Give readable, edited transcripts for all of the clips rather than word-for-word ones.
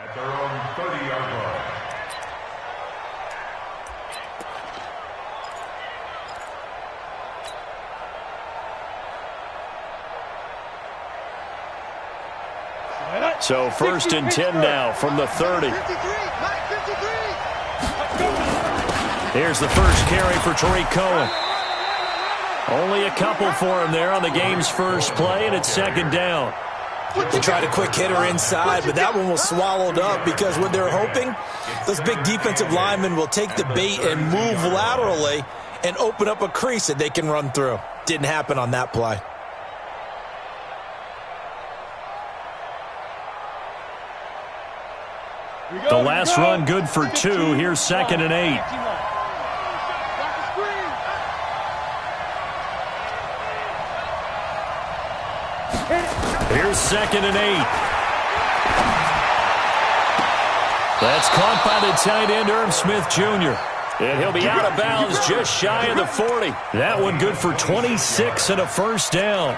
At their own 30-yard line. So 1st and 10 now from the 30. Here's the first carry for Tariq Cohen. Only a couple for him there on the game's first play, and it's 2nd down. They tried a quick hitter inside, but that one was swallowed up because what they're hoping, those big defensive linemen will take the bait and move laterally and open up a crease that they can run through. Didn't happen on that play. The last run good for 2. Here's 2nd and 8. Here's 2nd and 8. That's caught by the tight end, Irv Smith Jr. And he'll be out of bounds just shy of the 40. That one good for 26 and a first down.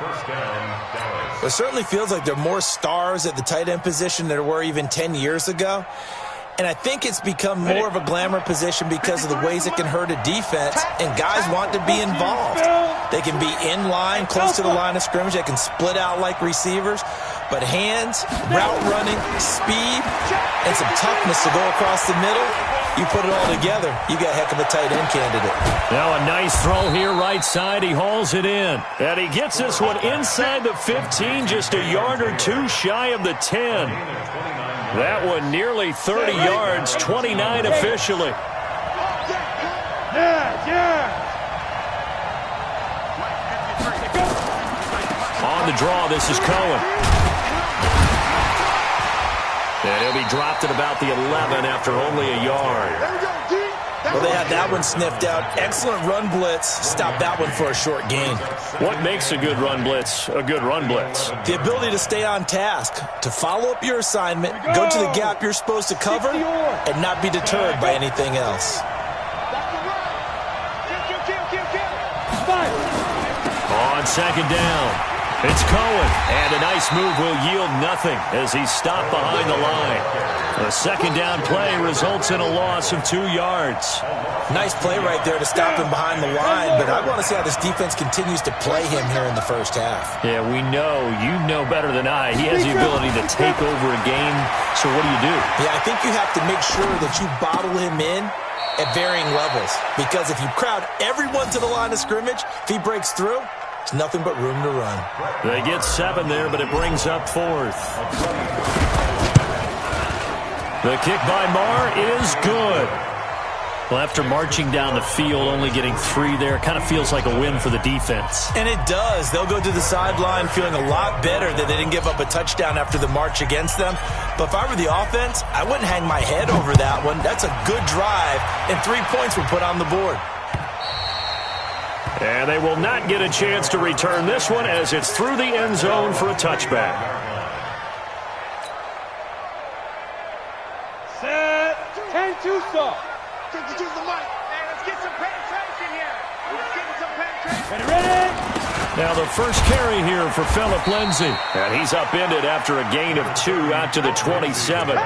It certainly feels like there are more stars at the tight end position than there were even 10 years ago. And I think it's become more of a glamour position because of the ways it can hurt a defense, and guys want to be involved. They can be in line, close to the line of scrimmage. They can split out like receivers. But hands, route running, speed, and some toughness to go across the middle, you put it all together, you got a heck of a tight end candidate. Now a nice throw here, right side. He hauls it in. And he gets this one inside the 15, just a yard or two shy of the 10. That one nearly 30 yards, 29 officially. On the draw, this is Cohen. And he'll be dropped at about the 11 after only a yard. Well, they had that one sniffed out. Excellent run blitz. Stopped that one for a short gain. What makes a good run blitz a good run blitz? The ability to stay on task, to follow up your assignment, go to the gap you're supposed to cover, and not be deterred by anything else. On 2nd down, it's Cohen. And a nice move will yield nothing as he's stopped behind the line. A 2nd down play results in a loss of 2 yards. Nice play right there to stop him behind the line, but I want to see how this defense continues to play him here in the first half. Yeah, we know. You know better than I. He has the ability to take over a game, so what do? Yeah, I think you have to make sure that you bottle him in at varying levels, because if you crowd everyone to the line of scrimmage, if he breaks through, it's nothing but room to run. They get 7 there, but it brings up 4th. The kick by Marr is good. Well, after marching down the field, only getting 3 there, kind of feels like a win for the defense. And it does. They'll go to the sideline feeling a lot better that they didn't give up a touchdown after the march against them. But if I were the offense, I wouldn't hang my head over that one. That's a good drive, and 3 points were put on the board. And they will not get a chance to return this one as it's through the end zone for a touchback. Set. 10-2 stop. Let's get some penetration here. Let's get some penetration. Ready? Now the first carry here for Phillip Lindsay. And he's upended after a gain of 2 out to the 27.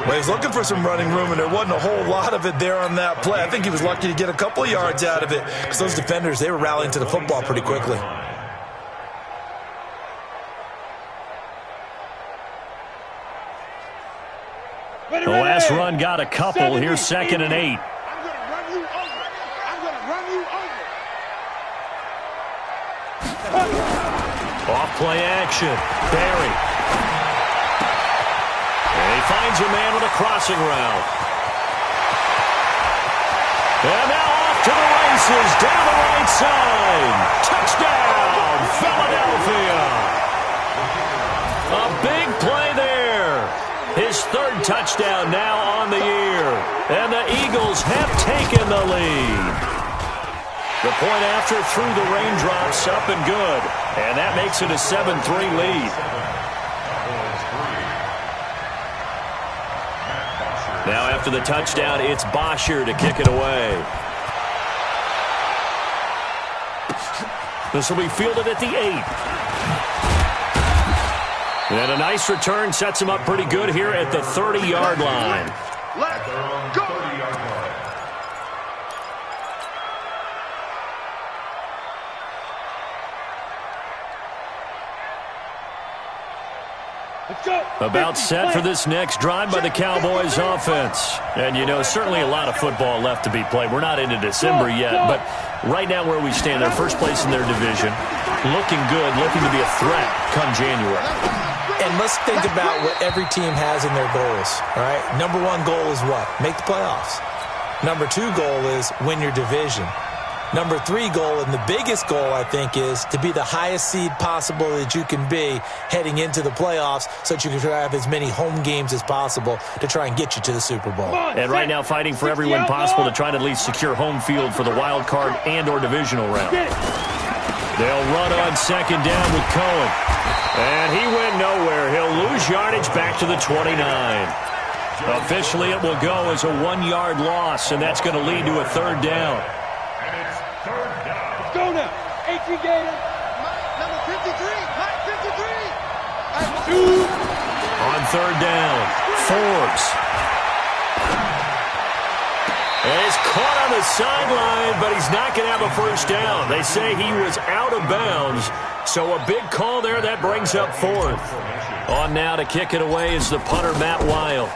Well, he's looking for some running room, and there wasn't a whole lot of it there on that play. I think he was lucky to get a couple of yards out of it because those defenders, they were rallying to the football pretty quickly. The last run got a couple. Here's 2nd and 8. I'm going to run you over. I'm going to run you over. Off play action. Barry. And he finds a man with a crossing route. And now off to the races down the right side. Touchdown, Philadelphia. A big play there. His 3rd touchdown now on the year. And the Eagles have taken the lead. The point after through the raindrops, up and good. And that makes it a 7-3 lead. Now after the touchdown, it's Bosher to kick it away. This will be fielded at the 8. And a nice return sets him up pretty good here at the 30-yard line. At their own 30-yard line. About set for this next drive by the Cowboys offense. And, you know, certainly a lot of football left to be played. We're not into December yet, but right now where we stand, they're first place in their division. Looking good, looking to be a threat come January. And let's think about what every team has in their goals, all right? Number one goal is what? Make the playoffs. Number two goal is win your division. Number three goal, and the biggest goal, I think, is to be the highest seed possible that you can be heading into the playoffs so that you can have as many home games as possible to try and get you to the Super Bowl. And right now fighting for every win possible to try to at least secure home field for the wild card and or divisional round. They'll run on second down with Cohen. And he went nowhere. He'll lose yardage back to the 29. Officially, it will go as a 1-yard loss, and that's going to lead to a third down. Let's go now. 18 Gators. Number 53. Mike 53. On third down, Forbes. And he's caught on the sideline, but he's not going to have a first down. They say he was out of bounds, so a big call there. That brings up fourth. On now to kick it away is the punter, Matt Weil.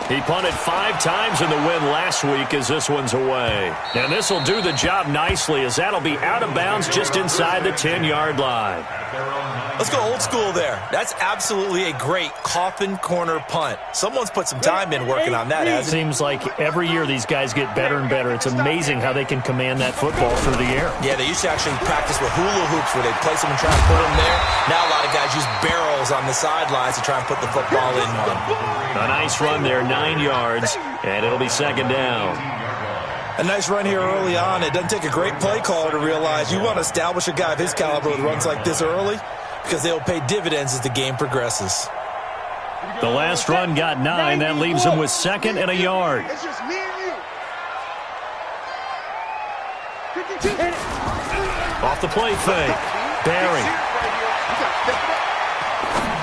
He punted 5 times in the win last week as this one's away. And this will do the job nicely as that'll be out of bounds just inside the 10-yard line. Let's go old school there. That's absolutely a great coffin corner punt. Someone's put some time in working on that, hasn't it? Seems like every year these guys get better and better. It's amazing how they can command that football through the air. Yeah, they used to actually practice with hula hoops where they'd place them and try and put them there. Now a lot of guys use barrels on the sidelines to try and put the football in one. A nice run there, 9 yards, and it'll be second down. A nice run here early on. It doesn't take a great play caller to realize you want to establish a guy of his caliber with runs like this early because they'll pay dividends as the game progresses. The last run got 9. That leaves him with second and a yard. It's just me and you. Off the play fake. Barry.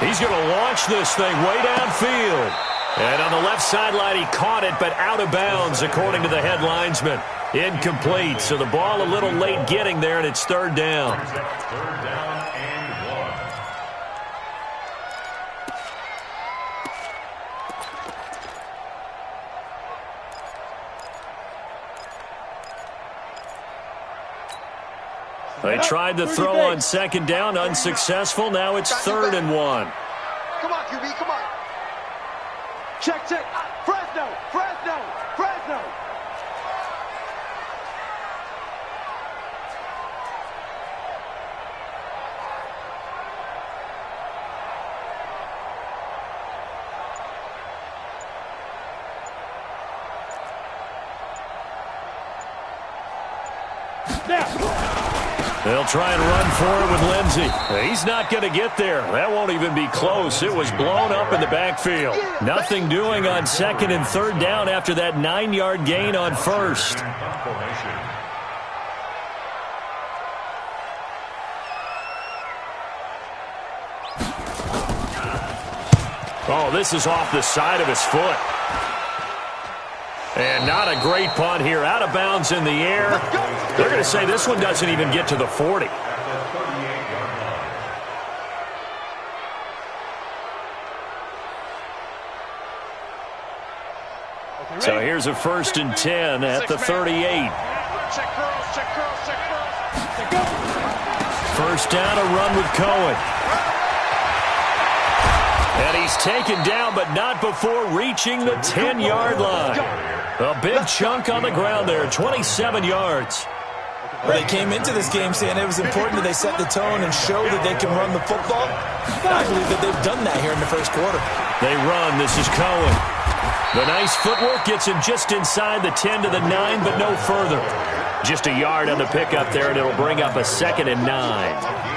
He's going to launch this thing way downfield. And on the left sideline, he caught it, but out of bounds, according to the head linesman. Incomplete, so the ball a little late getting there, and it's third down. Third down and 1. They tried to throw on second down, unsuccessful. Now it's third and 1. Come on, QB, come on. Check, check. Fresno, Fresno, Fresno. They'll try and run for it with Lindsey. He's not going to get there. That won't even be close. It was blown up in the backfield. Nothing doing on second and third down after that 9-yard gain on first. Oh, this is off the side of his foot. And not a great punt here. Out of bounds in the air. They're going to say this one doesn't even get to the 40. So here's a 1st and 10 at the 38. Check girls, check girls, check girls. First down, a run with Cohen. And he's taken down, but not before reaching the 10-yard line. A big chunk on the ground there, 27 yards. Well, they came into this game saying it was important that they set the tone and show that they can run the football. I believe that they've done that here in the first quarter. They run. This is Cohen. The nice footwork gets him just inside the 10 to the 9, but no further. Just a yard on the pickup there, and it'll bring up a 2nd and 9.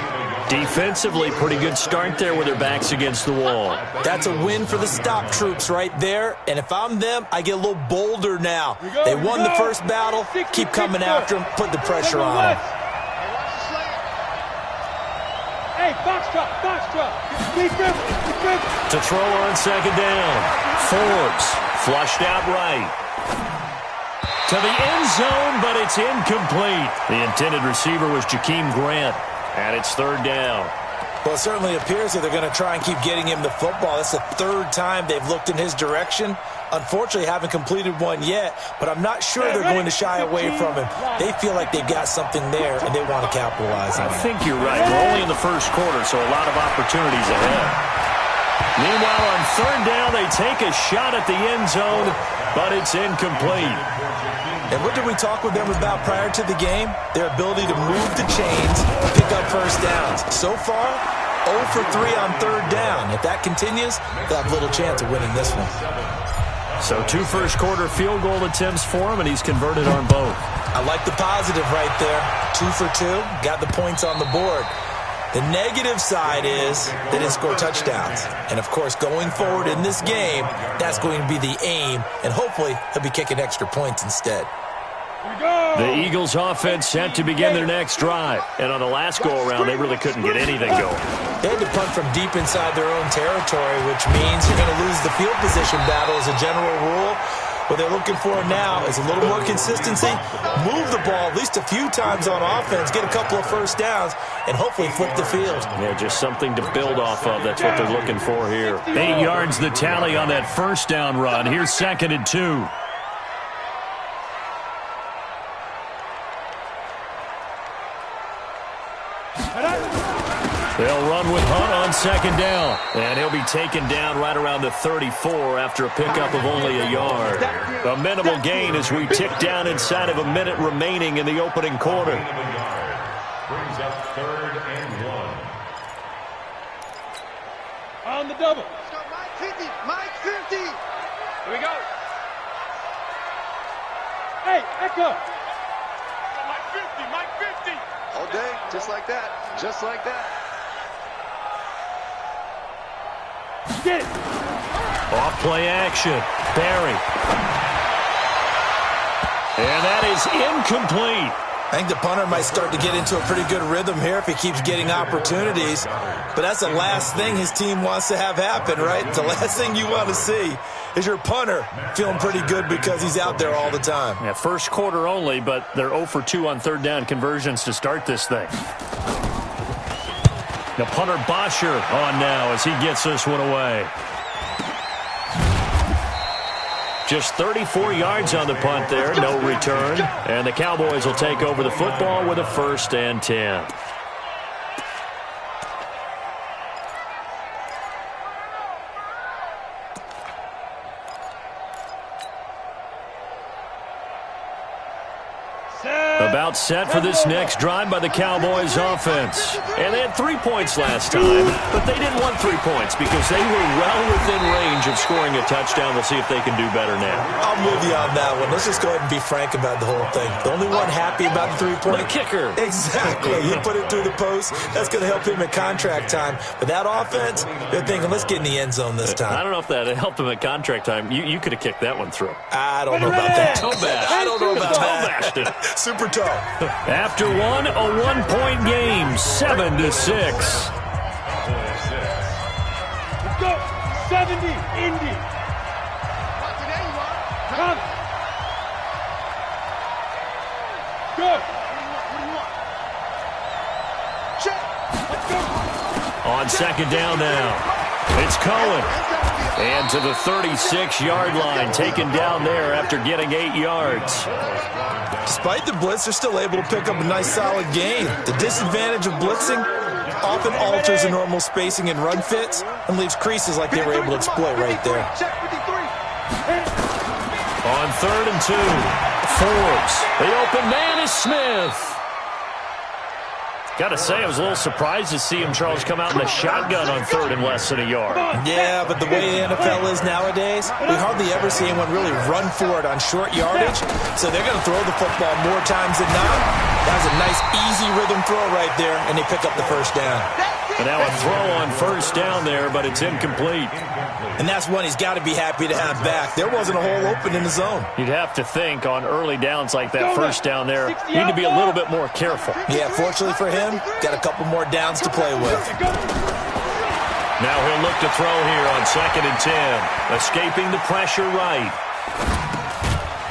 Defensively, pretty good start there with their backs against the wall. That's a win for the stop troops right there. And if I'm them, I get a little bolder now. They won the first battle. Keep coming after them. Put the pressure on them. Hey, box truck. Be careful. To throw on second down. Forbes flushed out right. To the end zone, but it's incomplete. The intended receiver was Jakeem Grant, and it's third down. Well, it certainly appears that they're going to try and keep getting him the football. That's the third time they've looked in his direction. Unfortunately, haven't completed one yet, but I'm not sure they're going to shy away from him. They feel like they've got something there, and they want to capitalize on it. I think you're right. We're only in the first quarter, so a lot of opportunities ahead. Meanwhile, on third down, they take a shot at the end zone, but it's incomplete. And what did we talk with them about prior to the game? Their ability to move the chains, pick up first downs. So far, 0 for 3 on third down. If that continues, they'll have little chance of winning this one. So 2 first-quarter field goal attempts for him, and he's converted on both. I like the positive right there. 2 for 2, got the points on the board. The negative side is they didn't score touchdowns. And, of course, going forward in this game, that's going to be the aim, and hopefully he'll be kicking extra points instead. The Eagles' offense set to begin their next drive. And on the last go-around, they really couldn't get anything going. They had to punt from deep inside their own territory, which means you're going to lose the field position battle as a general rule. What they're looking for now is a little more consistency, move the ball at least a few times on offense, get a couple of first downs, and hopefully flip the field. Yeah, just something to build off of. That's what they're looking for here. 8 yards the tally on that first down run. Here's 2nd and 2. They'll run with Hunt on second down. And he'll be taken down right around the 34 after a pickup of only a yard. A minimal gain as we tick down inside of a minute remaining in the opening quarter. Brings up 3rd and 1. On the double. Let's go, Mike 50. Mike 50. Here we go. Hey, Echo. Mike 50. All day, just like that. Just like that. Get it. Off play action. Barry. And that is incomplete. I think the punter might start to get into a pretty good rhythm here if he keeps getting opportunities. But that's the last thing his team wants to have happen, right? The last thing you want to see is your punter feeling pretty good because he's out there all the time. Yeah, first quarter only, but they're 0 for 2 on third down conversions to start this thing. The punter Bosher on now as he gets this one away. Just 34 yards on the punt there, no return. And the Cowboys will take over the football with a 1st and 10. About set for this next drive by the Cowboys offense. And they had 3 points last time, but they didn't want 3 points because they were well within range of scoring a touchdown. We'll see if they can do better now. I'm with you on that one. Let's just go ahead and be frank about the whole thing. The only one happy about the 3-point. The kicker. Exactly. You put it through the post. That's going to help him at contract time. But that offense, they're thinking, let's get in the end zone this time. I don't know if that helped him at contract time. You could have kicked that one through. I don't know about that. Toe-bashed. I don't know about that. Toe-bashed it. Super toe. After one, a 1-point game, 7-6. Let's go. 70, Indy. Come. Good. Check. Let's go. On second down now, it's Cohen. And to the 36-yard line, taken down there after getting 8 yards. Despite the blitz, they're still able to pick up a nice, solid gain. The disadvantage of blitzing often alters the normal spacing and run fits and leaves creases like they were able to exploit right there. Check 53. On 3rd and 2, Forbes. The open man is Smith. Got to say, I was a little surprised to see him, Charles, come out in the shotgun on 3rd and less than a yard. Yeah, but the way the NFL is nowadays, we hardly ever see anyone really run for it on short yardage. So they're going to throw the football more times than not. That was a nice, easy rhythm throw right there, and they pick up the first down. That's it. And now a throw on first down there, but it's incomplete. And that's one he's got to be happy to have back. There wasn't a hole open in the zone. You'd have to think on early downs like that first down there, you need to be a little bit more careful. Yeah, fortunately for him, got a couple more downs to play with. Now he'll look to throw here on 2nd and 10. Escaping the pressure right.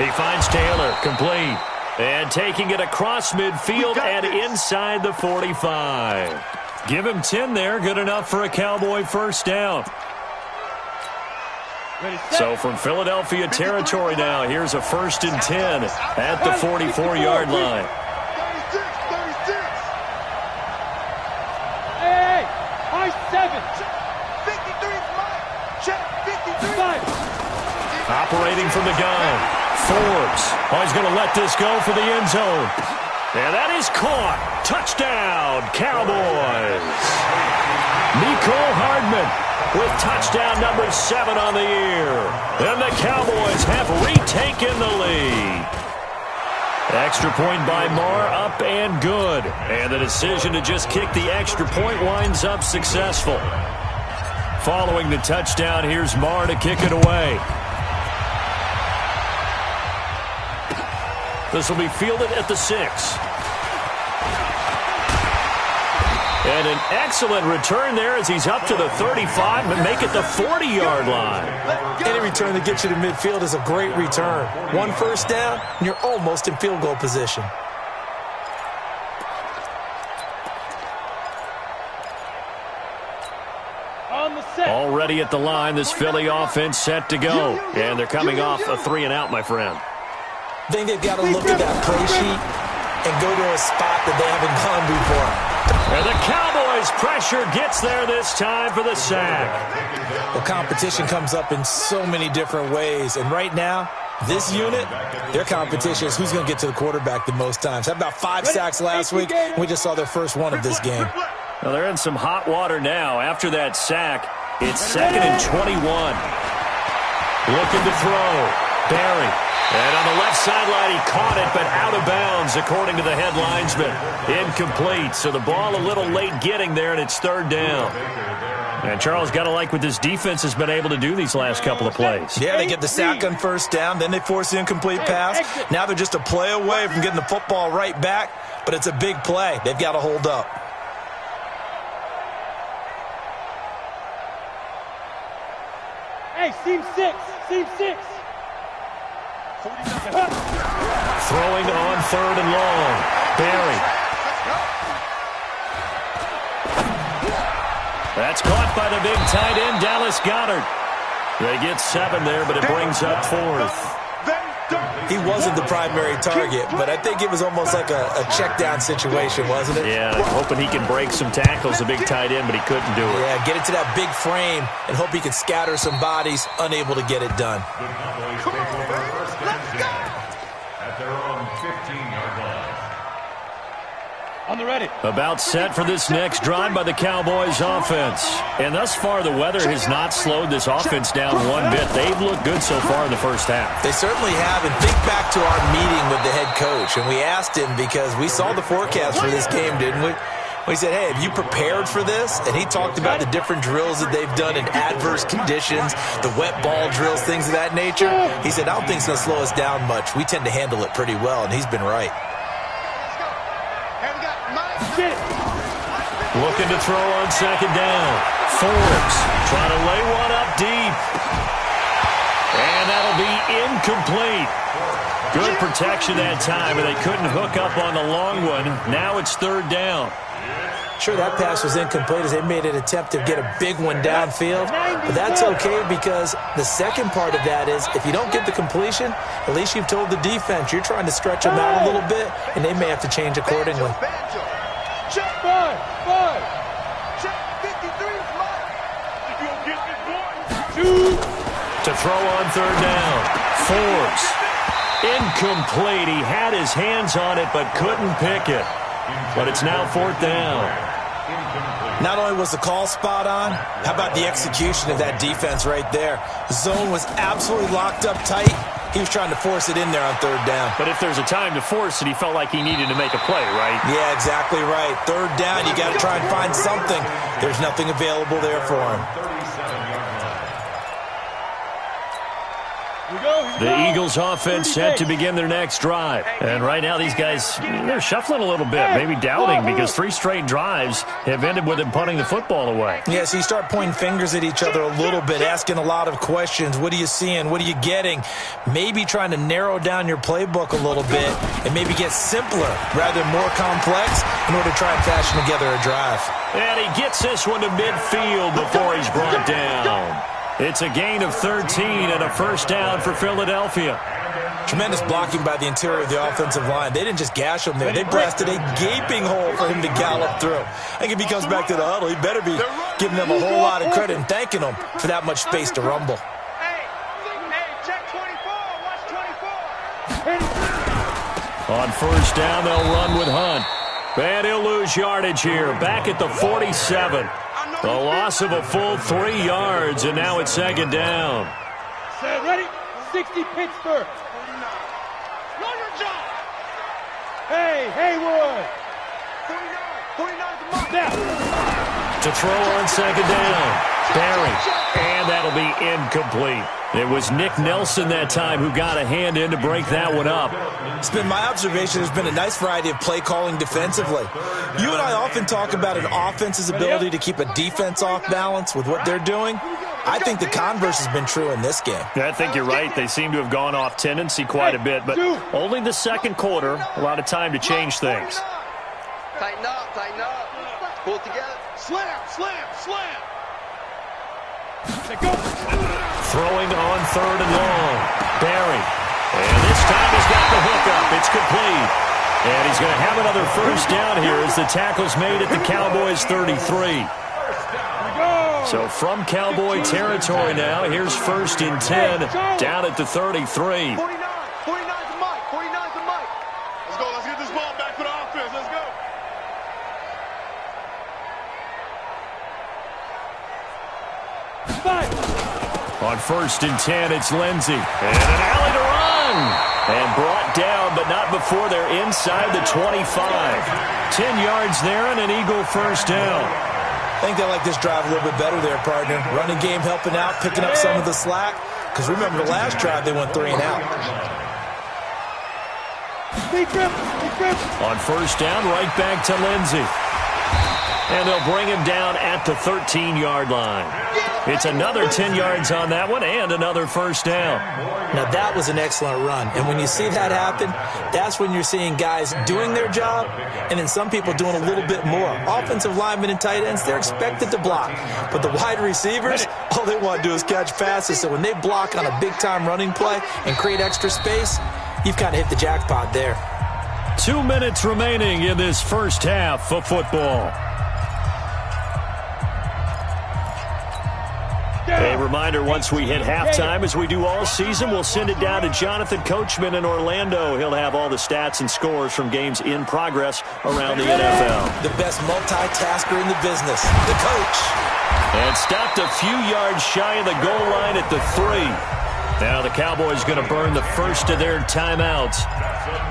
He finds Taylor, complete. And taking it across midfield and inside the 45. Give him 10 there, good enough for a Cowboy first down. So from Philadelphia territory now, here's a 1st and 10 at the 44-yard line. 36. Hey, high 7. 53 is mine. Check, 53. 5. Operating from the gun, Forbes. Oh, he's going to let this go for the end zone. And that is caught. Touchdown, Cowboys. Nicole Hardman with touchdown number 7 on the year. And the Cowboys have retaken the lead. Extra point by Marr, up and good. And the decision to just kick the extra point winds up successful. Following the touchdown, here's Marr to kick it away. This will be fielded at the 6. And an excellent return there as he's up to the 35 and make it the 40-yard line. Any return that gets you to midfield is a great return. One first down, and you're almost in field goal position. On the set. Already at the line, this Philly offense set to go. And they're coming off a 3-and-out, my friend. I think they've got to look at that play sheet and go to a spot that they haven't gone before. And the Cowboys' pressure gets there this time for the sack. Well, competition comes up in so many different ways. And right now, this unit, their competition is who's going to get to the quarterback the most times. Had about 5 sacks last week, and we just saw their first one of this game. Well, they're in some hot water now. After that sack, it's 2nd and 21. Looking to throw. Barry. And on the left sideline, he caught it, but out of bounds, according to the head linesman. Incomplete, so the ball a little late getting there, and it's 3rd down. And Charles, got to like what this defense has been able to do these last couple of plays. Yeah, they get the sack on first down, then they force the incomplete pass. Now they're just a play away from getting the football right back, but it's a big play. They've got to hold up. Hey, seam 6. Seam 6. Throwing on 3rd and long. Barry. That's caught by the big tight end, Dallas Goedert. They get 7 there, but it brings up 4th. He wasn't the primary target, but I think it was almost like a check down situation, wasn't it? Yeah, hoping he can break some tackles, the big tight end, but he couldn't do it. Yeah, get it to that big frame and hope he can scatter some bodies, unable to get it done. At their own 15-yard line. On the ready. About set for this next drive by the Cowboys offense. And thus far, the weather has not slowed this offense down one bit. They've looked good so far in the first half. They certainly have. And think back to our meeting with the head coach. And we asked him because we saw the forecast for this game, didn't we? We said, hey, have you prepared for this? And he talked about the different drills that they've done in adverse conditions, the wet ball drills, things of that nature. He said, I don't think it's going to slow us down much. We tend to handle it pretty well, and he's been right. Looking to throw on 2nd down. Forbes trying to lay one up deep. And that'll be incomplete. Good protection that time, and they couldn't hook up on the long one. Now it's 3rd down. Sure, that pass was incomplete as they made an attempt to get a big one downfield. But that's okay because the second part of that is if you don't get the completion, at least you've told the defense you're trying to stretch them out a little bit, and they may have to change accordingly. Check 5. Check 53 is mine. You gonna get this boy? 2. To throw on 3rd down. Forbes. Incomplete. He had his hands on it but couldn't pick it. But it's now 4th down. Not only was the call spot on, how about the execution of that defense right there? The zone was absolutely locked up tight, He was trying to force it in there on third down. But if there's a time to force it, he felt like he needed to make a play, right? Yeah, exactly right. Third down, you got to try and find something. There's nothing available there for him. The Eagles offense set to begin their next drive. And right now these guys, they're shuffling a little bit, maybe doubting, because 3 straight drives have ended with them punting the football away. Yeah, so you start pointing fingers at each other a little bit, asking a lot of questions. What are you seeing? What are you getting? Maybe trying to narrow down your playbook a little bit and maybe get simpler rather than more complex in order to try and fashion together a drive. And he gets this one to midfield before he's brought down. It's a gain of 13 and a first down for Philadelphia. Tremendous blocking by the interior of the offensive line. They didn't just gash him there. They blasted a gaping hole for him to gallop through. I think if he comes back to the huddle, he better be giving them a whole lot of credit and thanking them for that much space to rumble. Hey, check 24. Watch 24. On first down, they'll run with Hunt. And he'll lose yardage here. Back at the 47. The loss of a full 3 yards, and now it's second down. Set, ready? 60 Pittsburgh. 49. Know your job. Hey, Haywood. 49 the mark. Now. To throw on second down. Barry. And that'll be incomplete. It was Nick Nelson that time who got a hand in to break that one up. It's been my observation there's been a nice variety of play calling defensively. You and I often talk about an offense's ability to keep a defense off balance with what they're doing. I think the converse has been true in this game. I think you're right. They seem to have gone off tendency quite a bit, but only the second quarter, a lot of time to change things. Tighten up, tighten up. Pull it together. Slam, slam, slam. Throwing on third and long. Barry. And this time he's got the hookup. It's complete. And he's going to have another first down here as the tackle's made at the Cowboys' 33. So from Cowboy territory now, here's first and 10 down at the 33. 49's the mic. 49's the mic. Let's go. Let's get this ball back for the offense. Let's go. On first and 10, it's Lindsey. And an alley to run. And brought down, but not before they're inside the 25. 10 yards there and an Eagle first down. I think they like this drive a little bit better there, partner. Running game helping out, picking up some of the slack. Because remember the last drive, they went 3 and out. On first down, right back to Lindsey. And they'll bring him down at the 13-yard line. It's another 10 yards on that one and another first down. Now, that was an excellent run. And when you see that happen, that's when you're seeing guys doing their job and then some people doing a little bit more. Offensive linemen and tight ends, they're expected to block. But the wide receivers, all they want to do is catch passes. So when they block on a big-time running play and create extra space, you've kind of hit the jackpot there. 2 minutes remaining in this first half of football. A reminder, once we hit halftime, as we do all season, we'll send it down to Jonathan Coachman in Orlando. He'll have all the stats and scores from games in progress around the NFL. The best multitasker in the business, the coach. And stopped a few yards shy of the goal line at the 3. Now the Cowboys going to burn the first of their timeouts.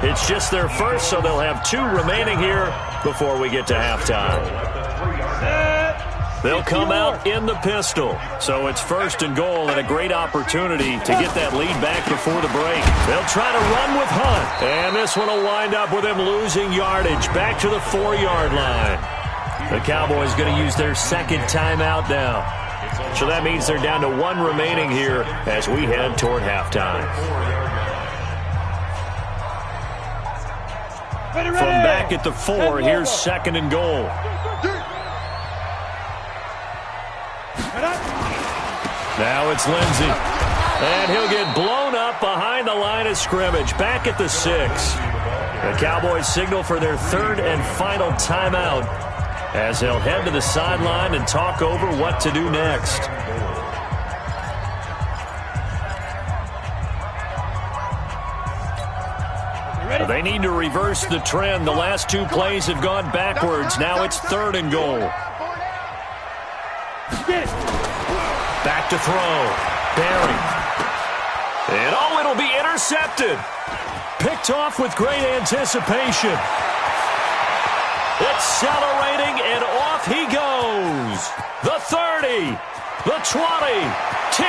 It's just their first, so they'll have 2 remaining here before we get to halftime. They'll come out in the pistol. So it's first and goal and a great opportunity to get that lead back before the break. They'll try to run with Hunt. And this one will wind up with him losing yardage back to the 4-yard line. The Cowboys going to use their second timeout now. So that means they're down to 1 remaining here as we head toward halftime. From back at the 4, here's second and goal. Now it's Lindsey. And he'll get blown up behind the line of scrimmage. Back at the 6. The Cowboys signal for their 3rd and final timeout as they'll head to the sideline and talk over what to do next. They need to reverse the trend. The last 2 plays have gone backwards. Now it's 3rd and goal. Back to throw. Barry. And oh, it'll be intercepted. Picked off with great anticipation. Accelerating, and off he goes. The 30, the 20, 10,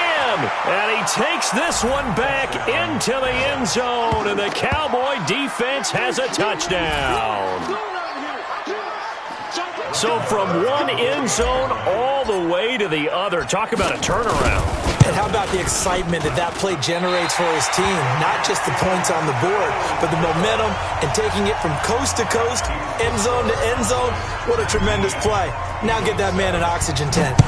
and he takes this one back into the end zone, and the Cowboy defense has a touchdown. So from one end zone all the way to the other. Talk about a turnaround. And how about the excitement that play generates for his team? Not just the points on the board, but the momentum and taking it from coast to coast, end zone to end zone. What a tremendous play. Now get that man an oxygen tent.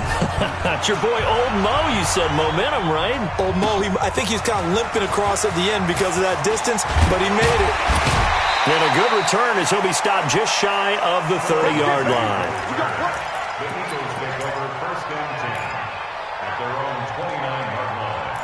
It's your boy Old Mo, you said. Momentum, right? Old Mo, I think he's kind of limping across at the end because of that distance, but he made it. And a good return as he'll be stopped just shy of the 30-yard line. The Eagles take over first down 10 at their own 29-yard line.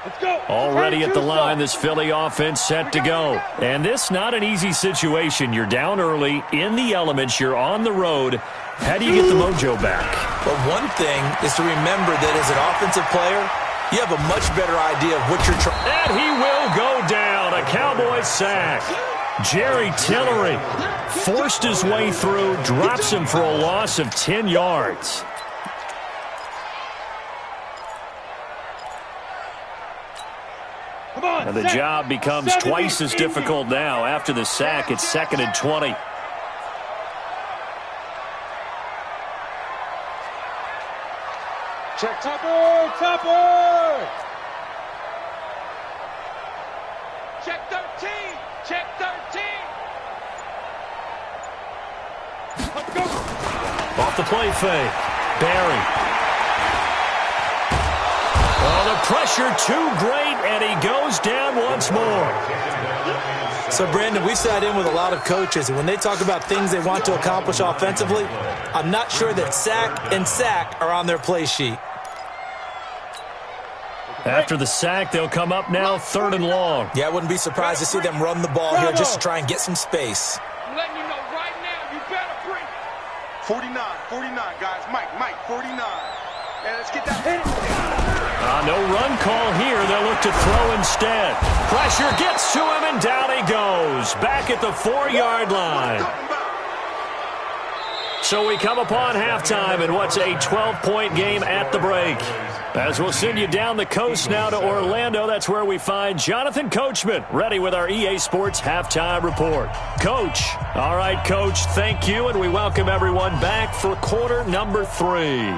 Let's go. Already at the line, this Philly offense set to go. And this not an easy situation. You're down early, in the elements, you're on the road. How do you get the mojo back? But one thing is to remember that as an offensive player, you have a much better idea of what you're trying. And he will go down. A Cowboy sack. Jerry Tillery forced his way through, drops him for a loss of 10 yards. Come on, And the job becomes twice as difficult now. After the sack, it's 2nd and 20. Check Tupper, Tupper. Check 13. Check 13. Let's go. Off the play fake. Barry. Oh, the pressure too great, and he goes down once more. So, Brandon, we've sat in with a lot of coaches, and when they talk about things they want to accomplish offensively, I'm not sure that sack and sack are on their play sheet. After the sack, they'll come up now 3rd and long. Yeah, I wouldn't be surprised to see them run the ball here just to try and get some space. I'm letting you know right now, you better bring 49, guys. Mike, 49. Yeah, let's get that hit. No run call here. They'll look to throw instead. Pressure gets to him, and down he goes. Back at the 4-yard line. So we come upon halftime in what's a 12-point game at the break. As we'll send you down the coast now to Orlando, that's where we find Jonathan Coachman, ready with our EA Sports Halftime Report. Coach. All right, Coach, thank you, and we welcome everyone back for quarter number 3.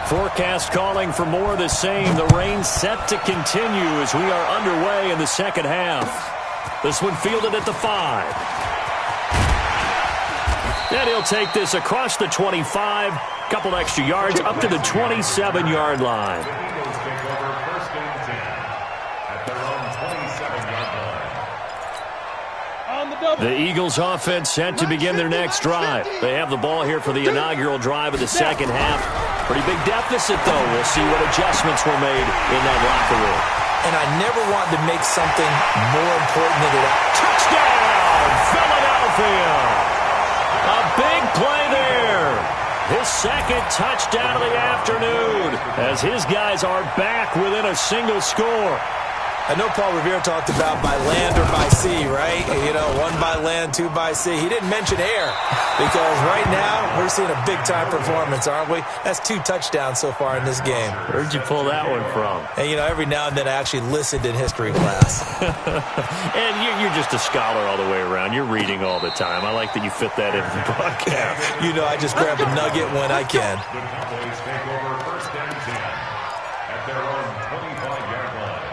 Forecast calling for more of the same. The rain set to continue as we are underway in the second half. This one fielded at the 5. And he'll take this across the 25, couple extra yards up to the 27-yard line. The Eagles take over first down 10 at their own 27-yard line. The Eagles offense set to begin their next drive. They have the ball here for the inaugural drive of the second half. Pretty big deficit, though. We'll see what adjustments were made in that locker room. And I never want to make something more important than it. Touchdown, Philadelphia! A big play there. His second touchdown of the afternoon as his guys are back within a single score. I know Paul Revere talked about by land or by sea, right? You know, 1 by land, 2 by sea. He didn't mention air because right now we're seeing a big-time performance, aren't we? That's 2 touchdowns so far in this game. Where'd you pull that one from? And, you know, every now and then I actually listened in history class. And you're just a scholar all the way around. You're reading all the time. I like that you fit that into the broadcast. You know, I just grab a nugget when I can. The Cowboys take over first down 10 at their own 25-yard line.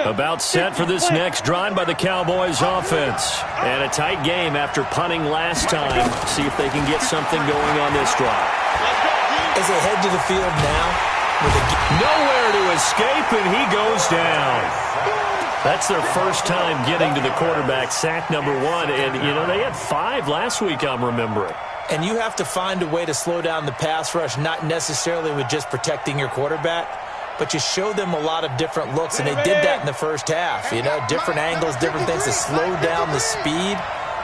About set for this next drive by the Cowboys offense. And a tight game after punting last time. See if they can get something going on this drive. As they head to the field now, nowhere to escape, and he goes down. That's their first time getting to the quarterback, sack number 1. And, you know, they had 5 last week, I'm remembering. And you have to find a way to slow down the pass rush, not necessarily with just protecting your quarterback, but you show them a lot of different looks, and they did that in the first half. You know, different angles, different things to slow down the speed.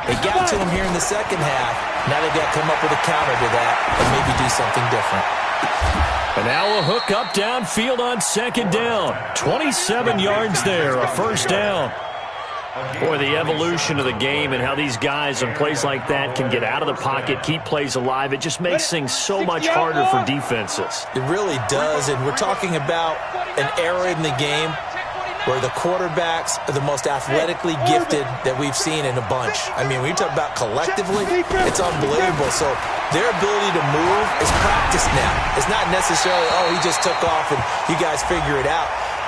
They got to him here in the second half. Now they've got to come up with a counter to that and maybe do something different. And now a hook up downfield on second down. 27 yards there, a first down. Boy, the evolution of the game and how these guys on plays like that can get out of the pocket, keep plays alive, it just makes things so much harder for defenses. It really does, and we're talking about an era in the game where the quarterbacks are the most athletically gifted that we've seen in a bunch. I mean, when you talk about collectively, it's unbelievable. So their ability to move is practiced now. It's not necessarily, oh, he just took off and you guys figure it out.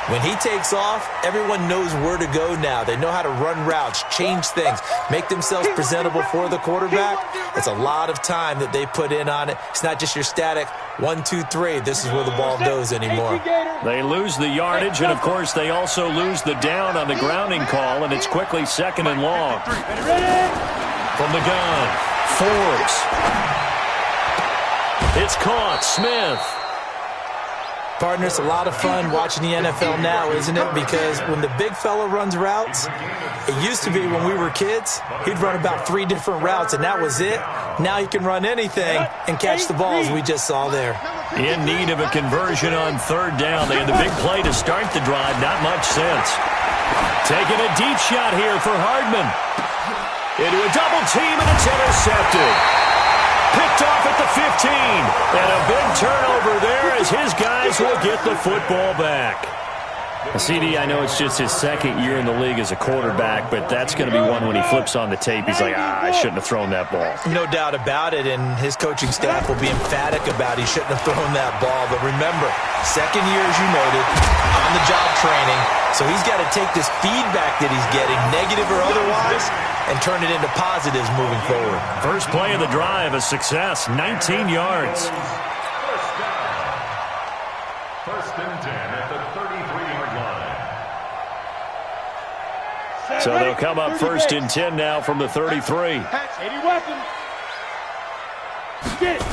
When he takes off, everyone knows where to go now. They know how to run routes, change things, make themselves presentable for the quarterback. It's a lot of time that they put in on it. It's not just your static 1, 2, 3. This is where the ball goes anymore. They lose the yardage, and, of course, they also lose the down on the grounding call, and it's quickly second and long. From the gun, Forbes. It's caught. Smith. Partner, it's a lot of fun watching the NFL now, isn't it? Because when the big fella runs routes, it used to be when we were kids, he'd run about 3 different routes, and that was it. Now he can run anything and catch the balls we just saw there. In need of a conversion on third down. They had the big play to start the drive. Not much sense. Taking a deep shot here for Hardman. Into a double team, and it's intercepted. Picked off at the 15. And a big turnover there as his guys will get the football back. CD, I know it's just his second year in the league as a quarterback, but that's going to be one when he flips on the tape. He's like, I shouldn't have thrown that ball. No doubt about it, and his coaching staff will be emphatic about he shouldn't have thrown that ball. But remember, second year, as you noted, on-the-job training. So he's got to take this feedback that he's getting, negative or otherwise, and turn it into positives moving forward. First play of the drive, a success, 19 yards. First and 10 at the 33-yard line. So they'll come up first and 10 now from the 33. 80 weapons. Get it.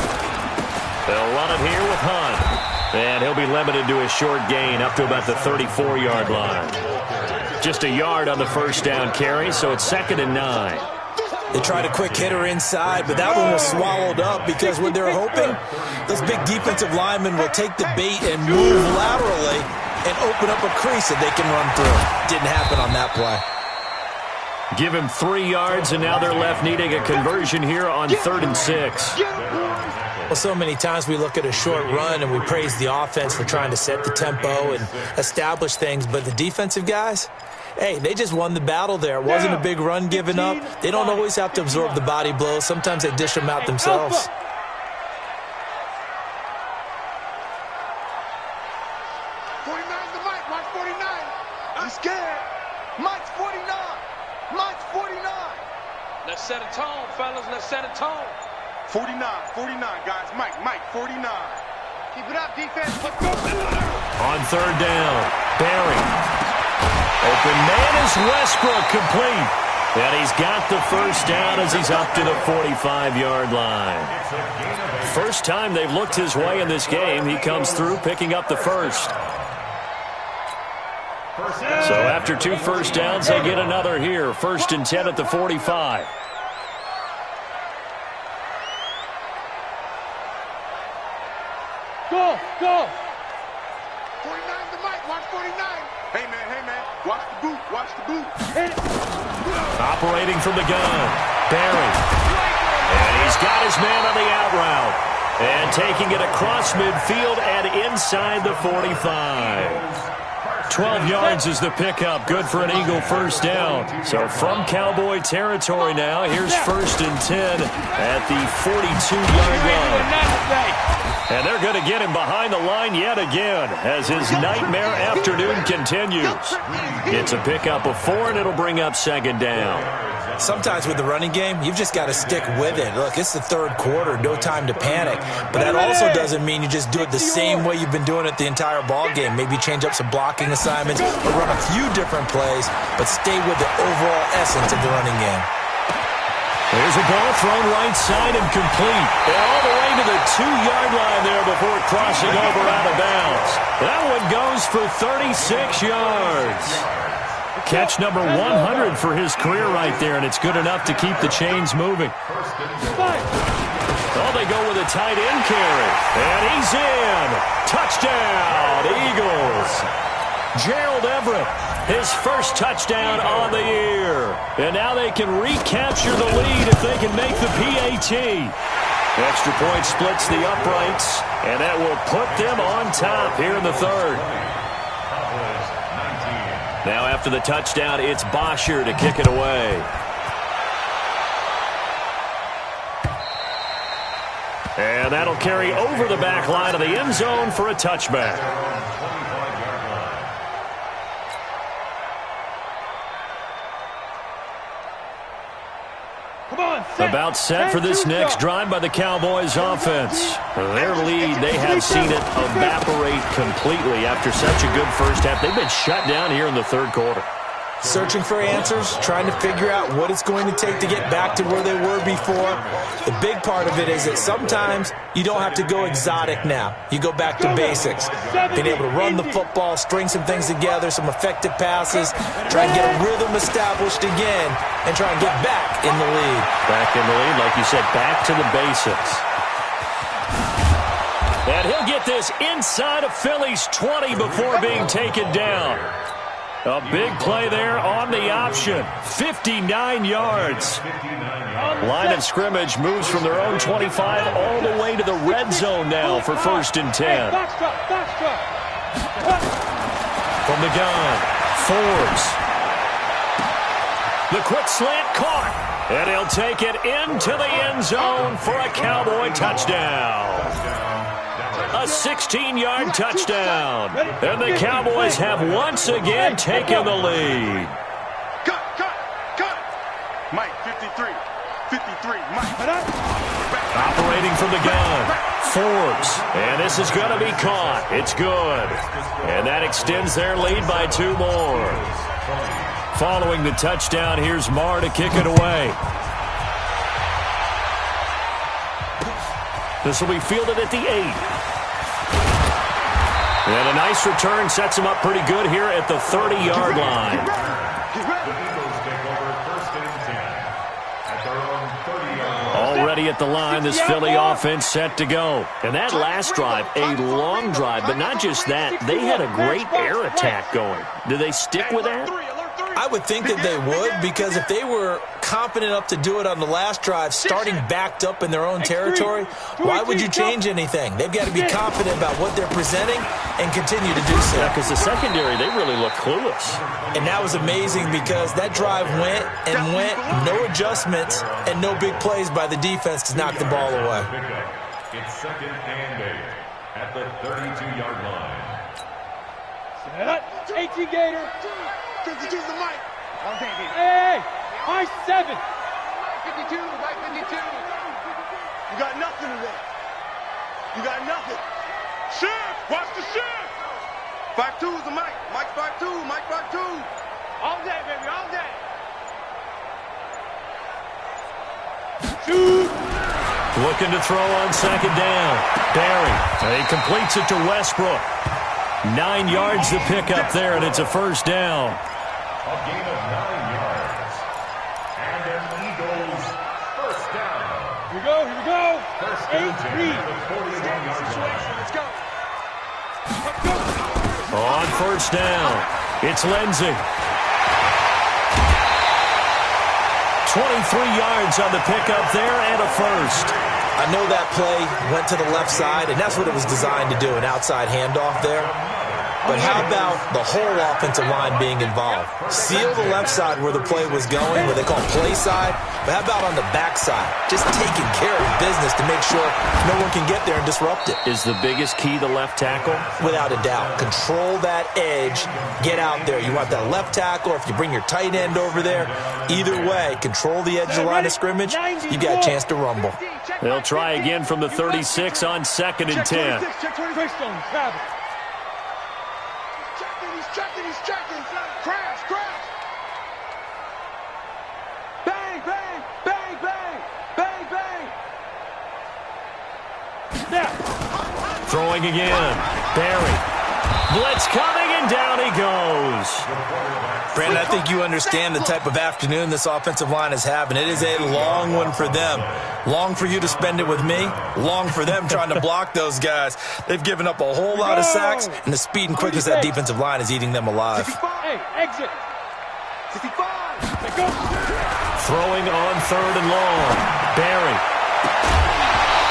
They'll run it here with Hunt. And he'll be limited to a short gain up to about the 34-yard line. Just a yard on the first down carry, so it's second and 9. They tried a quick hitter inside, but that one was swallowed up because what they're hoping, those big defensive linemen will take the bait and move laterally and open up a crease that they can run through. Didn't happen on that play. Give him 3 yards, and now they're left needing a conversion here on third and 6. Well, so many times we look at a short run and we praise the offense for trying to set the tempo and establish things, but the defensive guys, hey, they just won the battle there. It wasn't a big run given up. They don't always have to absorb the body blows. Sometimes they dish them out themselves. Let's set a tone, fellas. Let's set a tone. 49, guys. Mike, 49. Keep it up, defense. Let's go. On third down, Barry. Open man is Westbrook, complete. And he's got the first down as he's up to the 45-yard line. First time they've looked his way in this game. He comes through picking up the first. So after 2 first downs, they get another here. First and 10 at the 45. Go, go. 49 to Mike. Watch 49. Hey, man. Watch the boot. Hit it. Operating from the gun, Barry. And he's got his man on the out route. And taking it across midfield and inside the 45. 12 yards is the pickup. Good for an Eagle first down. So from Cowboy territory now, here's first and 10 at the 42-yard line. And they're going to get him behind the line yet again as his nightmare afternoon continues. It's a pickup of 4, and it'll bring up second down. Sometimes with the running game, you've just got to stick with it. Look, it's the third quarter, no time to panic. But that also doesn't mean you just do it the same way you've been doing it the entire ball game. Maybe change up some blocking assignments or run a few different plays, but stay with the overall essence of the running game. There's a ball thrown right side and complete. And all the way to the 2-yard line there before crossing over out of bounds. That one goes for 36 yards. Catch number 100 for his career right there, and it's good enough to keep the chains moving. Oh, they go with a tight end carry. And he's in. Touchdown, Eagles. Gerald Everett, his first touchdown on the year. And now they can recapture the lead if they can make the PAT. Extra point splits the uprights, and that will put them on top here in the third. Now after the touchdown, it's Bosher to kick it away. And that'll carry over the back line of the end zone for a touchback. About set for this next drive by the Cowboys offense. Their lead, they have seen it evaporate completely after such a good first half. They've been shut down here in the third quarter. Searching for answers, trying to figure out what it's going to take to get back to where they were before. The big part of it is that sometimes you don't have to go exotic now. You go back to basics. Being able to run the football, string some things together, some effective passes, try and get a rhythm established again, and try and get back in the lead. Back in the lead, like you said, back to the basics. And he'll get this inside of Philly's 20 before being taken down. A big play there on the option. 59 yards. Line of scrimmage moves from their own 25 all the way to the red zone now for 1st and 10. From the gun, Forbes. The quick slant caught. And he'll take it into the end zone for a Cowboy touchdown. A 16-yard touchdown. And the Cowboys have once again taken the lead. Cut. Mike, 53. 53, Mike. Operating from the gun. Forbes. And this is going to be caught. It's good. And that extends their lead by 2 more. Following the touchdown, here's Marr to kick it away. This will be fielded at the 8. And a nice return sets him up pretty good here at the 30-yard line. Already at the line, this Philly offense set to go. And that last drive, a long drive, but not just that. They had a great air attack going. Do they stick with that? I would think that they would, because if they were confident enough to do it on the last drive, starting backed up in their own territory, why would you change anything? They've got to be confident about what they're presenting and continue to do so. Yeah, because the secondary, they really look clueless. And that was amazing because that drive went, no adjustments, and no big plays by the defense to knock the ball away. It's 2nd and 8 at the 32-yard line. 18 Gator. 52 the mic. Hey, high 7. 52, Mike 52. You got nothing today. You got nothing. Shift, watch the shift. 5-2 is the mic. Mike 5-2, Mike 5-2. All day, baby, all day. Shoot. Looking to throw on 2nd down. Barry, he completes it to Westbrook. 9 yards to pick up there, and it's a 1st down. A gain of 9 yards. And an Eagles 1st down. Here we go. 1st and 10 at the 41-yard line. Let's go. On 1st down, it's Lindsey. 23 yards on the pickup there and a 1st. I know that play went to the left side, and that's what it was designed to do, an outside handoff there. But how about the whole offensive line being involved? Seal the left side where the play was going, where they call play side. But how about on the back side? Just taking care of business to make sure no one can get there and disrupt it. Is the biggest key the left tackle? Without a doubt. Control that edge. Get out there. You want that left tackle, or if you bring your tight end over there, either way, control the edge of the line of scrimmage. You got a chance to rumble. They'll try again from the 36 on 2nd and 10. He's checking. Crash. Bang. Throwing again. Barry. Blitz coming, and down he goes. Brandon, I think you understand the type of afternoon this offensive line is having. It is a long one for them. Long for you to spend it with me. Long for them trying to block those guys. They've given up a whole lot of sacks, and the speed and quickness of that defensive line is eating them alive. Hey, exit. 65. Throwing on 3rd and long. Barry.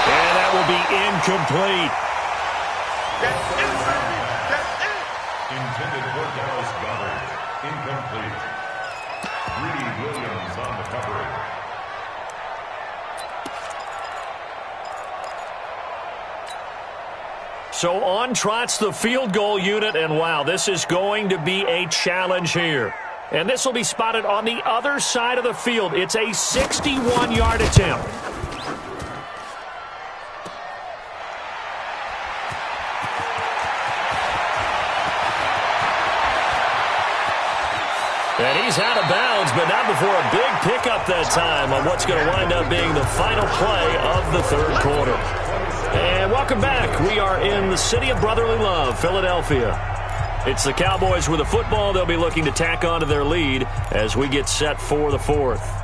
And that will be incomplete. That's it, baby. That's it. Intended for Dallas Goddard. Incomplete. Greedy Williams on the coverage. So on trots the field goal unit, and wow, this is going to be a challenge here. And this will be spotted on the other side of the field. It's a 61-yard attempt. And he's out of bounds, but not before a big pickup that time on what's going to wind up being the final play of the 3rd quarter. And welcome back. We are in the city of brotherly love, Philadelphia. It's the Cowboys with the football. They'll be looking to tack on to their lead as we get set for the 4th.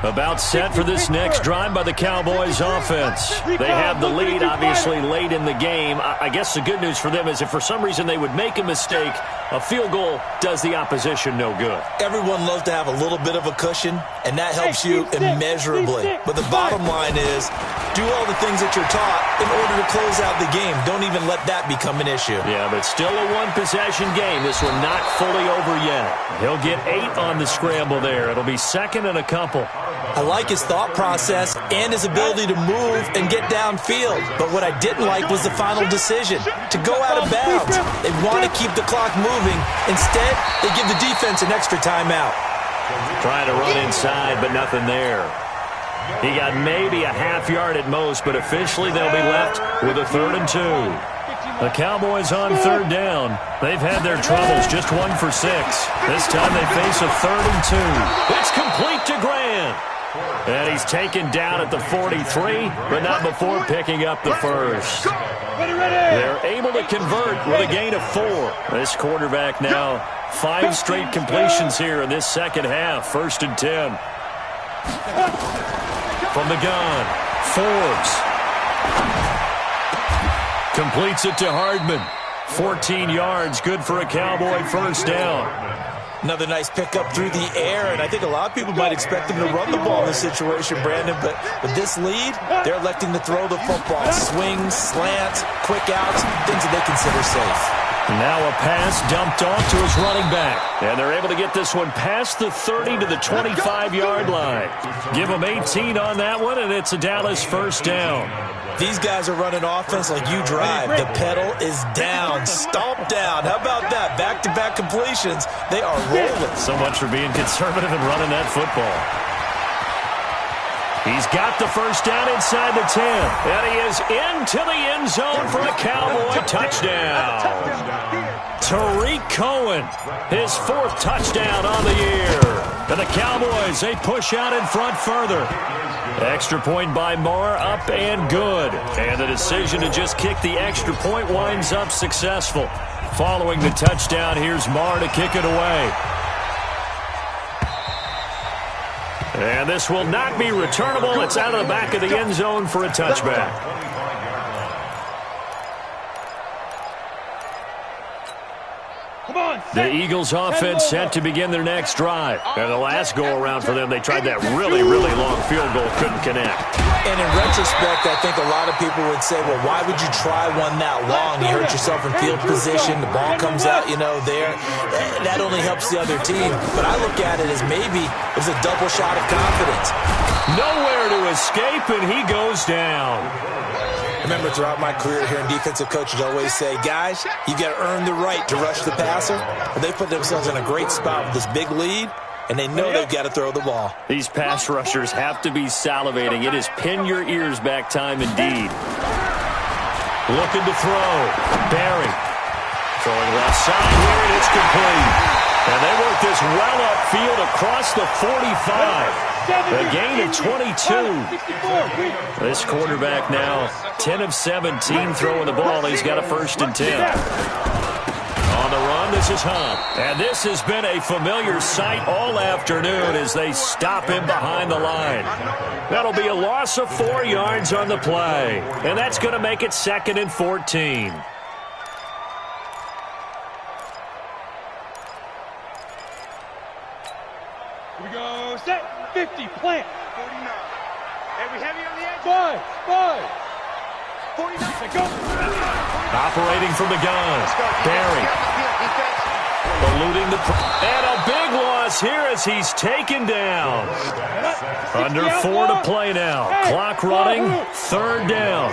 About set for this next drive by the Cowboys offense. They have the lead, obviously, late in the game. I guess the good news for them is if for some reason they would make a mistake, a field goal does the opposition no good. Everyone loves to have a little bit of a cushion, and that helps you immeasurably. But the bottom line is, do all the things that you're taught in order to close out the game. Don't even let that become an issue. Yeah, but still a one-possession game. This one not fully over yet. He'll get 8 on the scramble there. It'll be 2nd and a couple. I like his thought process and his ability to move and get downfield. But what I didn't like was the final decision, to go out of bounds. They want to keep the clock moving. Instead, they give the defense an extra timeout. Trying to run inside, but nothing there. He got maybe a half yard at most, but officially they'll be left with a 3rd and 2. The Cowboys on 3rd down. They've had their troubles, just 1 for 6. This time they face a 3rd and 2. It's complete to Grant. And he's taken down at the 43, but not before picking up the first. They're able to convert with a gain of 4. This quarterback now 5 straight completions here in this second half. 1st and 10. From the gun, Forbes. Completes it to Hardman. 14 yards, good for a Cowboy first down. Another nice pickup through the air, and I think a lot of people might expect them to run the ball in this situation, Brandon, but with this lead, they're electing to throw the football. Swings, slants, quick outs, things that they consider safe. Now a pass dumped off to his running back. And they're able to get this one past the 30 to the 25-yard line. Give them 18 on that one, and it's a Dallas first down. These guys are running offense like you drive. The pedal is down, stomped down. How about that? Back-to-back completions. They are rolling. So much for being conservative and running that football. He's got the first down inside the 10. And he is into the end zone for a Cowboy touchdown. Tariq Cohen, his 4th touchdown on the year. And the Cowboys, they push out in front further. Extra point by Marr, up and good. And the decision to just kick the extra point winds up successful. Following the touchdown, here's Marr to kick it away. And this will not be returnable. It's out of the back of the end zone for a touchback. The Eagles offense set to begin their next drive. And the last go-around for them, they tried that really, really long field goal, couldn't connect. And in retrospect, I think a lot of people would say, well, why would you try one that long? You hurt yourself in field position. The ball comes out, there. That only helps the other team. But I look at it as maybe it was a double shot of confidence. Nowhere to escape, and he goes down. I remember throughout my career hearing defensive coaches always say, guys, you got to earn the right to rush the passer. But they put themselves in a great spot with this big lead, and they know they've got to throw the ball. These pass rushers have to be salivating. It is pin your ears back time indeed. Looking to throw. Barry. Throwing left side here, and it's complete. And they work this well upfield across the 45. A gain of 22. This quarterback now 10 of 17 throwing the ball. He's got a 1st and 10. On the run, this is Hunt. And this has been a familiar sight all afternoon as they stop him behind the line. That'll be a loss of 4 yards on the play. And that's going to make it 2nd and 14. Here we go. Set. 50. Plant. 49. Heavy, heavy on the edge. 5. 49. Go. Operating from the gun. Barry. Eluding the... And a big loss here as he's taken down. Under 4 to play now. Clock running. 3rd down.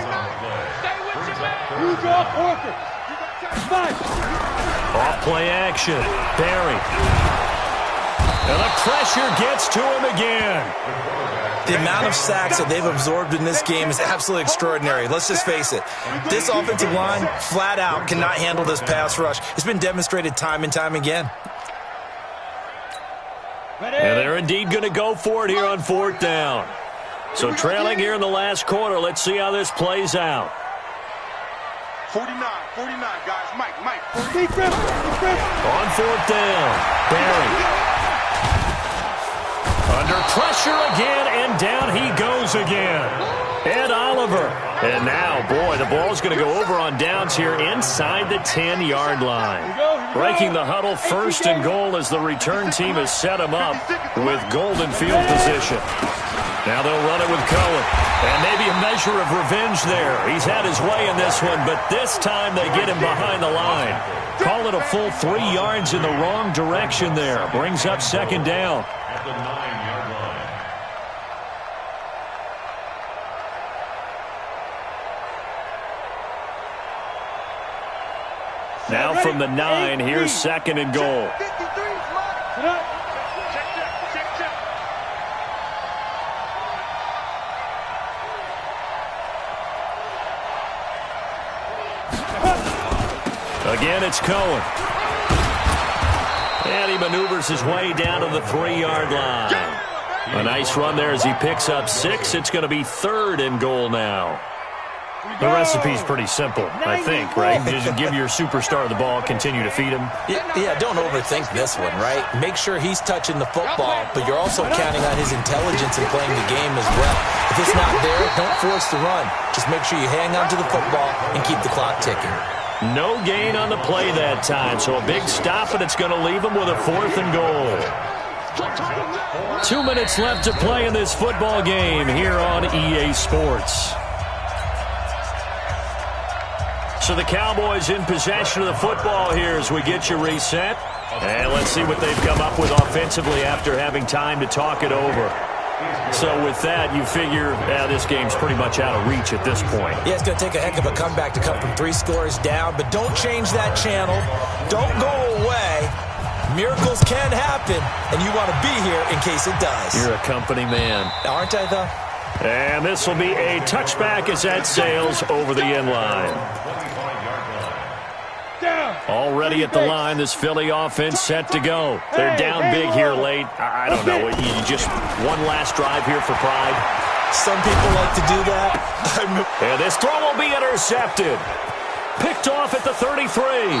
Huge off worker. 5. Off play action. Barry. And the pressure gets to him again. The amount of sacks that they've absorbed in this game is absolutely extraordinary. Let's just face it. This offensive line, flat out, cannot handle this pass rush. It's been demonstrated time and time again. And they're indeed going to go for it here on 4th down. So trailing here in the last quarter. Let's see how this plays out. 49, guys. Mike. On 4th down, Barry. Under pressure again, and down he goes again. Ed Oliver. And now, boy, the ball's going to go over on downs here inside the 10-yard line. Breaking the huddle, 1st and goal as the return team has set him up with golden field position. Now they'll run it with Cohen. And maybe a measure of revenge there. He's had his way in this one, but this time they get him behind the line. Call it a full 3 yards in the wrong direction there. Brings up 2nd down. At the 9-yard line. Now from the 9, here's 2nd and goal. 53. Check. Again, it's Cohen. And he maneuvers his way down to the 3-yard line. A nice run there as he picks up 6. It's going to be 3rd and goal now. The recipe's pretty simple, I think, right? Just give your superstar the ball, continue to feed him. Yeah, don't overthink this one, right? Make sure he's touching the football, but you're also counting on his intelligence in playing the game as well. If it's not there, don't force the run. Just make sure you hang on to the football and keep the clock ticking. No gain on the play that time, so a big stop, and it's going to leave him with a 4th and goal. 2 minutes left to play in this football game here on EA Sports. So the Cowboys in possession of the football here as we get you reset. And let's see what they've come up with offensively after having time to talk it over. So with that, you figure this game's pretty much out of reach at this point. Yeah, it's going to take a heck of a comeback to come from 3 scores down, but don't change that channel. Don't go away. Miracles can happen, and you want to be here in case it does. You're a company man. Aren't I, though? And this will be a touchback as that sails over the end line. Already at the line, this Philly offense set to go. They're down big here late. I don't know. You just one last drive here for pride. Some people like to do that. And this throw will be intercepted. Picked off at the 33.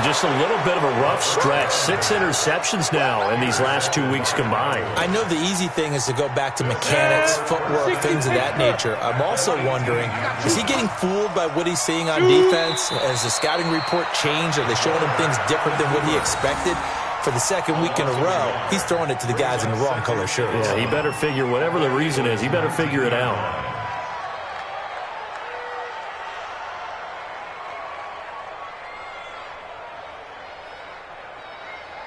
Just a little bit of a rough stretch. 6 interceptions now in these last 2 weeks combined. I know the easy thing is to go back to mechanics, footwork, things of that nature. I'm also wondering, is he getting fooled by what he's seeing on defense? Has the scouting report changed? Are they showing him things different than what he expected? For the 2nd week in a row, he's throwing it to the guys in the wrong color shirts. Yeah, he better figure, whatever the reason is, he better figure it out.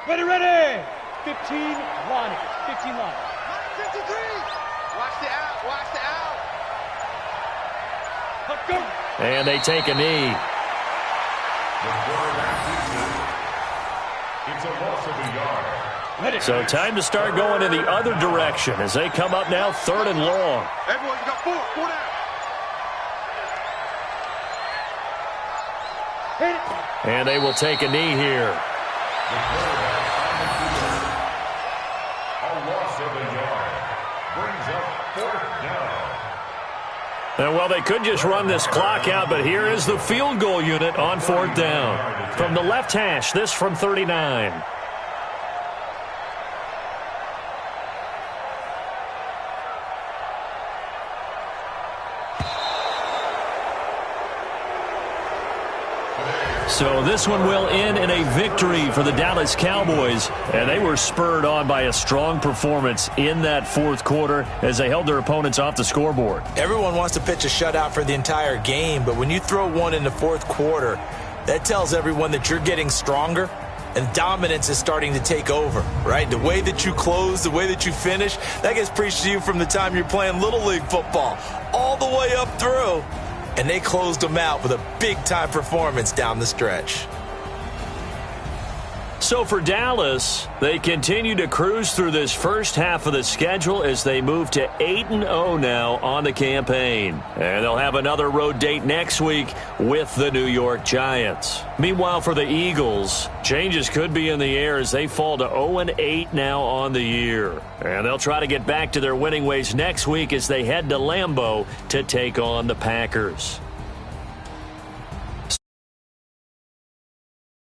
Ready. 15 line. 15 line. 53. Watch the out. Let's go. And they take a knee. It's a loss of a yard. Ready. So time to start going in the other direction as they come up now 3rd and long. Everyone, you got 4 down. Hit it. And they will take a knee here. loss of a yard. Brings up 4th down. And, well, they could just run this clock out, but here is the field goal unit on 4th down. From the left hash, this from 39. So this one will end in a victory for the Dallas Cowboys, and they were spurred on by a strong performance in that fourth quarter as they held their opponents off the scoreboard. Everyone wants to pitch a shutout for the entire game, but when you throw one in the fourth quarter, that tells everyone that you're getting stronger and dominance is starting to take over, right? The way that you close, the way that you finish, that gets preached to you from the time you're playing Little League football all the way up through. And they closed them out with a big-time performance down the stretch. So for Dallas, they continue to cruise through this first half of the schedule as they move to 8-0 now on the campaign. And they'll have another road date next week with the New York Giants. Meanwhile, for the Eagles, changes could be in the air as they fall to 0-8 now on the year. And they'll try to get back to their winning ways next week as they head to Lambeau to take on the Packers.